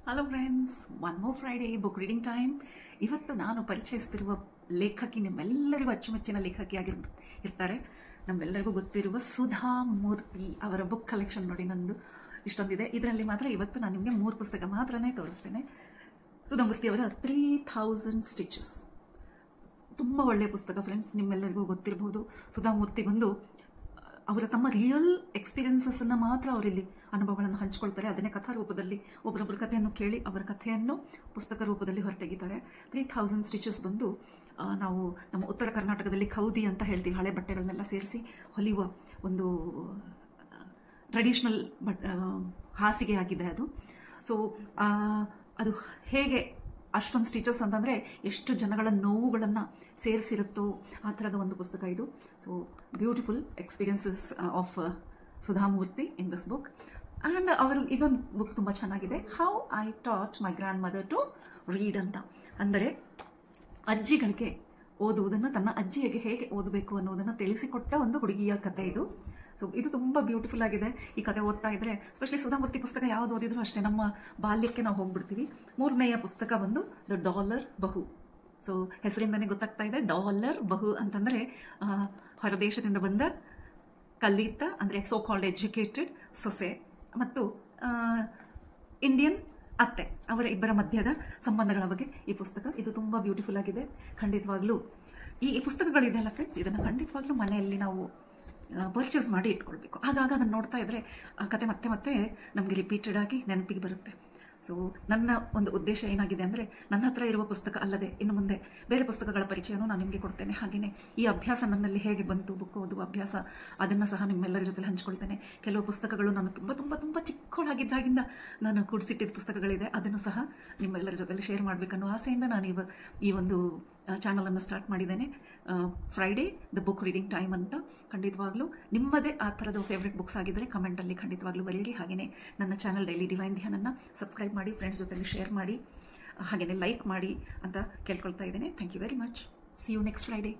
Hello friends, one more Friday book reading time. ಇವತ್ತು ನಾನು ಪರಿಚಯಿಸ್ತಿರುವ ಲೇಖಕಿ ನಿಮ್ಮೆಲ್ಲರಿಗೂ ಅಚ್ಚುಮೆಚ್ಚಿನ ಇರ್ತಾರೆ. ನಮ್ಮೆಲ್ಲರಿಗೂ ಗೊತ್ತಿರುವ ಸುಧಾ ಮೂರ್ತಿ ಅವರ ಬುಕ್ ಕಲೆಕ್ಷನ್ ನೋಡಿ, ನಂದು ಇಷ್ಟೊಂದಿದೆ. ಇದರಲ್ಲಿ ಮಾತ್ರ ಇವತ್ತು ನಾನು ನಿಮಗೆ 3 ಪುಸ್ತಕ ಮಾತ್ರನೇ ತೋರಿಸ್ತೇನೆ. ಸುಧಾ ಮೂರ್ತಿ ಅವರ 3000 ಸ್ಟಿಚಸ್ ತುಂಬ ಒಳ್ಳೆಯ ಪುಸ್ತಕ ಫ್ರೆಂಡ್ಸ್. ನಿಮ್ಮೆಲ್ಲರಿಗೂ ಗೊತ್ತಿರಬಹುದು, ಸುಧಾ ಮೂರ್ತಿ ಬಂದು ಅವರ ತಮ್ಮ ರಿಯಲ್ ಎಕ್ಸ್ಪೀರಿಯನ್ಸಸ್ಸನ್ನು ಮಾತ್ರ ಅವರಿಲ್ಲಿ ಅನುಭವಗಳನ್ನು ಹಂಚ್ಕೊಳ್ತಾರೆ. ಅದನ್ನೇ ಕಥಾ ರೂಪದಲ್ಲಿ ಒಬ್ಬರೊಬ್ಬರ ಕಥೆಯನ್ನು ಕೇಳಿ ಅವರ ಕಥೆಯನ್ನು ಪುಸ್ತಕ ರೂಪದಲ್ಲಿ ಹೊರತೆಗಿತಾರೆ. 3000 ಸ್ಟಿಚಸ್ ಬಂದು ನಾವು ನಮ್ಮ ಉತ್ತರ ಕರ್ನಾಟಕದಲ್ಲಿ ಖೌದಿ ಅಂತ ಹೇಳ್ತೀವಿ. ಹಳೆ ಬಟ್ಟೆಗಳನ್ನೆಲ್ಲ ಸೇರಿಸಿ ಹೊಲಿಯುವ ಒಂದು ಟ್ರೆಡಿಷ್ನಲ್ ಹಾಸಿಗೆ ಆಗಿದೆ ಅದು. ಸೊ ಅದು ಹೇಗೆ ಅಷ್ಟೊಂದು ಸ್ಟಿಚಸ್ ಅಂತಂದರೆ ಎಷ್ಟು ಜನಗಳ ನೋವುಗಳನ್ನು ಸೇರಿಸಿರುತ್ತೋ ಆ ಥರದ ಒಂದು ಪುಸ್ತಕ ಇದು. So beautiful experiences of Sudha Murthy in this book. And ಅವರು ಇದೊಂದು ಬುಕ್ ತುಂಬ ಚೆನ್ನಾಗಿದೆ, how I taught my grandmother to read ಅಂತ. ಅಂದರೆ ಅಜ್ಜಿಗಳಿಗೆ ಓದುವುದನ್ನು, ತನ್ನ ಅಜ್ಜಿಗೆ ಹೇಗೆ ಓದಬೇಕು ಅನ್ನೋದನ್ನು ತಿಳಿಸಿಕೊಟ್ಟ ಒಂದು ಹುಡುಗಿಯ ಕಥೆ ಇದು. ಸೊ ಇದು ತುಂಬ ಬ್ಯೂಟಿಫುಲ್ ಆಗಿದೆ. ಈ ಕಥೆ ಓದ್ತಾ ಇದ್ದರೆ, ಸ್ಪೆಷಲಿ ಸುಧಾ ಮೂರ್ತಿ ಪುಸ್ತಕ ಯಾವುದು ಓದಿದ್ರು ಅಷ್ಟೇ ನಮ್ಮ ಬಾಲ್ಯಕ್ಕೆ ನಾವು ಹೋಗ್ಬಿಡ್ತೀವಿ. 3ನೇಯ ಪುಸ್ತಕ ಬಂದು ದ ಡಾಲರ್ ಬಹು. ಸೊ ಹೆಸರಿಂದನೇ ಗೊತ್ತಾಗ್ತಾ ಇದೆ, ಡಾಲರ್ ಬಹು ಅಂತಂದರೆ ಹೊರದೇಶದಿಂದ ಬಂದ ಕಲಿತ, ಅಂದರೆ ಸೋ ಕಾಲ್ಡ್ ಎಜುಕೇಟೆಡ್ ಸೊಸೆ ಮತ್ತು ಇಂಡಿಯನ್ ಅತ್ತೆ, ಅವರ ಇಬ್ಬರ ಮಧ್ಯದ ಸಂಬಂಧಗಳ ಬಗ್ಗೆ ಈ ಪುಸ್ತಕ. ಇದು ತುಂಬ ಬ್ಯೂಟಿಫುಲ್ ಆಗಿದೆ. ಖಂಡಿತವಾಗ್ಲೂ ಈ ಪುಸ್ತಕಗಳಿದೆಯಲ್ಲ ಫ್ರೆಂಡ್ಸ್, ಇದನ್ನು ಖಂಡಿತವಾಗ್ಲೂ ಮನೆಯಲ್ಲಿ ನಾವು ಪರ್ಚೇಸ್ ಮಾಡಿ ಇಟ್ಕೊಳ್ಬೇಕು. ಆಗಾಗ ಅದನ್ನು ನೋಡ್ತಾ ಇದ್ದರೆ ಆ ಕತೆ ಮತ್ತೆ ಮತ್ತೆ ನಮಗೆ ರಿಪೀಟೆಡ್ ಆಗಿ ನೆನಪಿಗೆ ಬರುತ್ತೆ. ಸೊ ನನ್ನ ಒಂದು ಉದ್ದೇಶ ಏನಾಗಿದೆ ಅಂದರೆ, ನನ್ನ ಹತ್ರ ಇರುವ ಪುಸ್ತಕ ಅಲ್ಲದೆ ಇನ್ನು ಮುಂದೆ ಬೇರೆ ಪುಸ್ತಕಗಳ ಪರಿಚಯನೂ ನಾನು ನಿಮಗೆ ಕೊಡ್ತೇನೆ. ಹಾಗೆಯೇ ಈ ಅಭ್ಯಾಸ ನನ್ನಲ್ಲಿ ಹೇಗೆ ಬಂತು, ಬುಕ್ ಓದುವ ಅಭ್ಯಾಸ, ಅದನ್ನು ಸಹ ನಿಮ್ಮೆಲ್ಲರ ಜೊತೆ ಹಂಚ್ಕೊಳ್ತೇನೆ. ಕೆಲವು ಪುಸ್ತಕಗಳು ನಾನು ತುಂಬ ತುಂಬ ತುಂಬ ಚಿಕ್ಕವಳಾಗಿದ್ದಾಗಿಂದ ನಾನು ಕೂಡಿಸಿಟ್ಟಿದ್ದ ಪುಸ್ತಕಗಳಿದೆ, ಅದನ್ನು ಸಹ ನಿಮ್ಮೆಲ್ಲರ ಜೊತೆಲಿ ಶೇರ್ ಮಾಡಬೇಕನ್ನೋ ಆಸೆಯಿಂದ ನಾನು ಈ ಒಂದು ಚಾನಲನ್ನು ಸ್ಟಾರ್ಟ್ ಮಾಡಿದ್ದೇನೆ. Friday the book reading time ಅಂತ. ಖಂಡಿತವಾಗ್ಲೂ ನಿಮ್ಮದೇ ಆ ಥರದ ಫೇವ್ರೆಟ್ ಬುಕ್ಸ್ ಆಗಿದ್ದರೆ ಕಮೆಂಟಲ್ಲಿ ಖಂಡಿತವಾಗ್ಲೂ ಬರೀರಿ. ಹಾಗೆಯೇ ನನ್ನ ಚಾನಲ್ ಡೈಲಿ ಡಿವೈನ್ ಧ್ಯಾನನ್ನು ಸಬ್ಸ್ಕ್ರೈಬ್ ಮಾಡಿ, ಫ್ರೆಂಡ್ಸ್ ಜೊತೆಲಿ ಶೇರ್ ಮಾಡಿ, ಹಾಗೆಯೇ ಲೈಕ್ ಮಾಡಿ ಅಂತ ಕೇಳ್ಕೊಳ್ತಾ ಇದ್ದೇನೆ. Thank you very much. See you next Friday.